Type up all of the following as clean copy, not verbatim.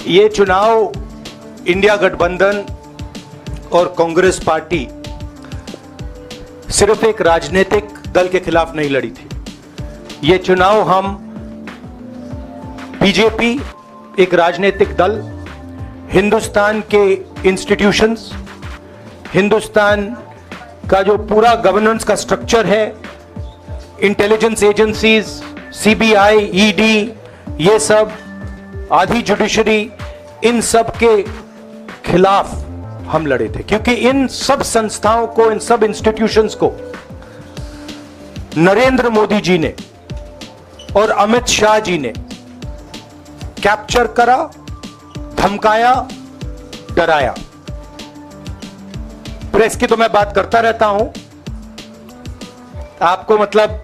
ये चुनाव इंडिया गठबंधन और कांग्रेस पार्टी सिर्फ एक राजनीतिक दल के खिलाफ नहीं लड़ी थी। ये चुनाव हम बीजेपी, एक राजनीतिक दल, हिंदुस्तान के इंस्टीट्यूशंस, हिंदुस्तान का जो पूरा गवर्नेंस का स्ट्रक्चर है, इंटेलिजेंस एजेंसीज, सीबीआई, ईडी, ये सब, आधी जुडिशरी, इन सब के खिलाफ हम लड़े थे। क्योंकि इन सब संस्थाओं को, इन सब इंस्टीट्यूशंस को नरेंद्र मोदी जी ने और अमित शाह जी ने कैप्चर करा, धमकाया, डराया। प्रेस की तो मैं बात करता रहता हूं, आपको मतलब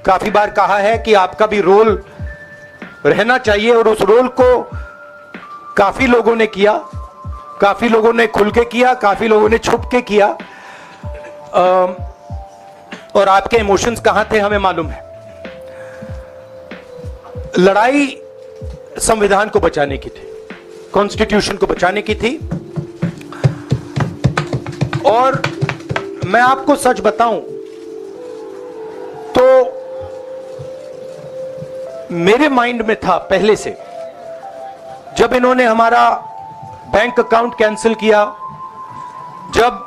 काफी बार कहा है कि आपका भी रोल रहना चाहिए, और उस रोल को काफी लोगों ने किया, काफी लोगों ने खुल के किया, काफी लोगों ने छुप के किया। और आपके इमोशंस कहां थे हमें मालूम है। लड़ाई संविधान को बचाने की थी, कॉन्स्टिट्यूशन को बचाने की थी। और मैं आपको सच बताऊं तो मेरे माइंड में था पहले से, जब इन्होंने हमारा बैंक अकाउंट कैंसिल किया, जब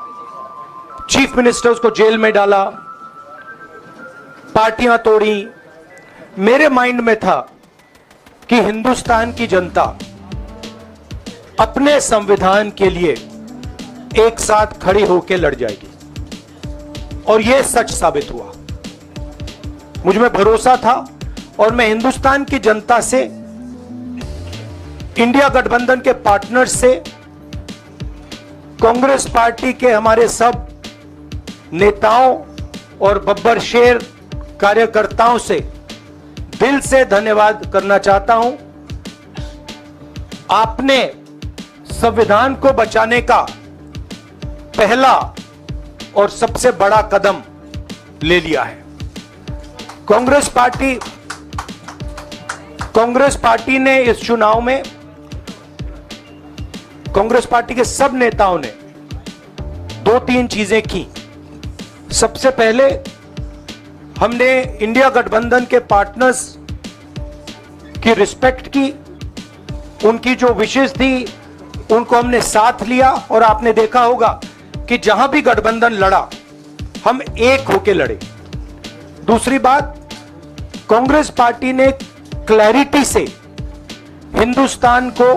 चीफ मिनिस्टर्स को जेल में डाला, पार्टियां तोड़ी, मेरे माइंड में था कि हिंदुस्तान की जनता अपने संविधान के लिए एक साथ खड़ी होकर लड़ जाएगी। और यह सच साबित हुआ। मुझ में भरोसा था और मैं हिंदुस्तान की जनता से, इंडिया गठबंधन के पार्टनर्स से, कांग्रेस पार्टी के हमारे सब नेताओं और बब्बर शेर कार्यकर्ताओं से दिल से धन्यवाद करना चाहता हूं। आपने संविधान को बचाने का पहला और सबसे बड़ा कदम ले लिया है। कांग्रेस पार्टी ने इस चुनाव में, कांग्रेस पार्टी के सब नेताओं ने 2-3 चीजें की। सबसे पहले हमने इंडिया गठबंधन के पार्टनर्स की रिस्पेक्ट की, उनकी जो विशेष थी उनको हमने साथ लिया। और आपने देखा होगा कि जहां भी गठबंधन लड़ा, हम एक होकर लड़े। दूसरी बात, कांग्रेस पार्टी ने क्लैरिटी से हिंदुस्तान को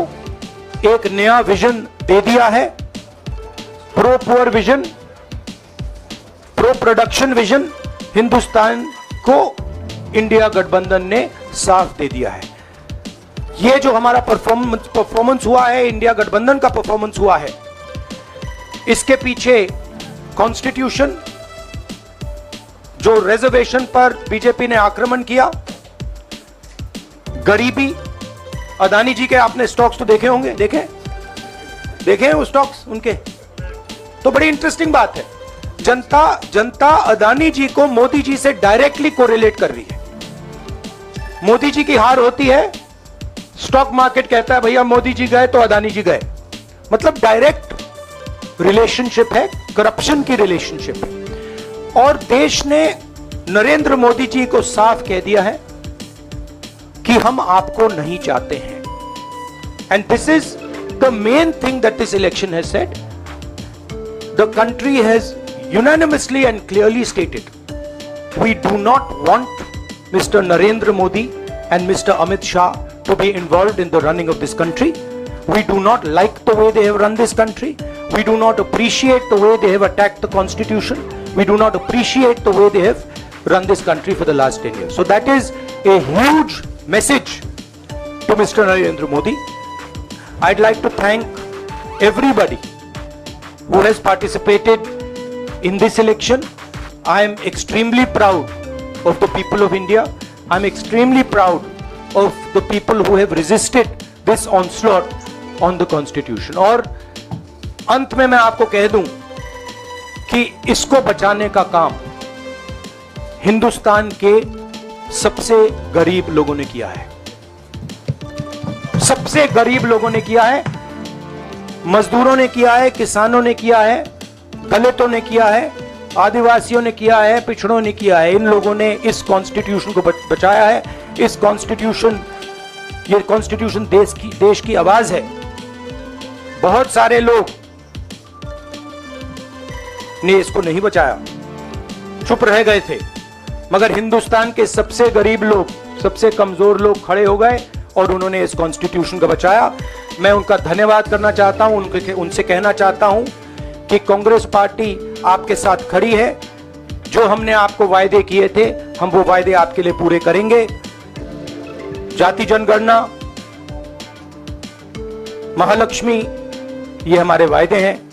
एक नया विजन दे दिया है, pro poor vision, pro production vision. Hindustan को इंडिया गठबंधन ने साफ दे दिया है। यह जो हमारा परफॉर्मेंस हुआ है, इंडिया गठबंधन का परफॉर्मेंस हुआ है, इसके पीछे कॉन्स्टिट्यूशन, जो रिजर्वेशन पर बीजेपी ने आक्रमण किया, गरीबी, अदानी जी के आपने स्टॉक्स तो देखे होंगे, देखे हैं वो स्टॉक्स उनके, तो बड़ी इंटरेस्टिंग बात है। जनता अदानी जी को मोदी जी से डायरेक्टली कोरिलेट कर रही है। मोदी जी की हार होती है, स्टॉक मार्केट कहता है भैया मोदी जी गए तो अदानी जी गए। मतलब डायरेक्ट रिलेशनशिप है, करप्शन की रिलेशनशिप है। और देश ने नरेंद्र मोदी जी को साफ कह दिया है कि हम आपको नहीं चाहते हैं। And this is the main thing that this election has said. The country has unanimously and clearly stated, we do not want Mr. Narendra Modi and Mr. Amit Shah to be involved in the running of this country. We do not like the way they have run this country. We do not appreciate the way they have attacked the constitution. We do not appreciate the way they have run this country for the last 10 years. So that is a huge message to Mr. Narendra Modi. I'd like to thank everybody who has participated in this election. I am extremely proud of the people of India. I am extremely proud of the people who have resisted this onslaught on the constitution. और अंत में मैं आपको कह दूं कि इसको बचाने का काम हिंदुस्तान के सबसे गरीब लोगों ने किया है। सबसे गरीब लोगों ने किया है, मजदूरों ने किया है, किसानों ने किया है, दलितों ने किया है, आदिवासियों ने किया है, पिछड़ों ने किया है। इन लोगों ने इस कॉन्स्टिट्यूशन को बचाया है। इस कॉन्स्टिट्यूशन, ये कॉन्स्टिट्यूशन देश की आवाज है। बहुत सारे लोग ने इसको नहीं बचाया, चुप रह गए थे, मगर हिंदुस्तान के सबसे गरीब लोग, सबसे कमजोर लोग खड़े हो गए और उन्होंने इस कॉन्स्टिट्यूशन को बचाया। मैं उनका धन्यवाद करना चाहता हूं, उनसे कहना चाहता हूं कि कांग्रेस पार्टी आपके साथ खड़ी है। जो हमने आपको वायदे किए थे, हम वो वायदे आपके लिए पूरे करेंगे। जाति जनगणना, महालक्ष्मी, ये हमारे वायदे हैं।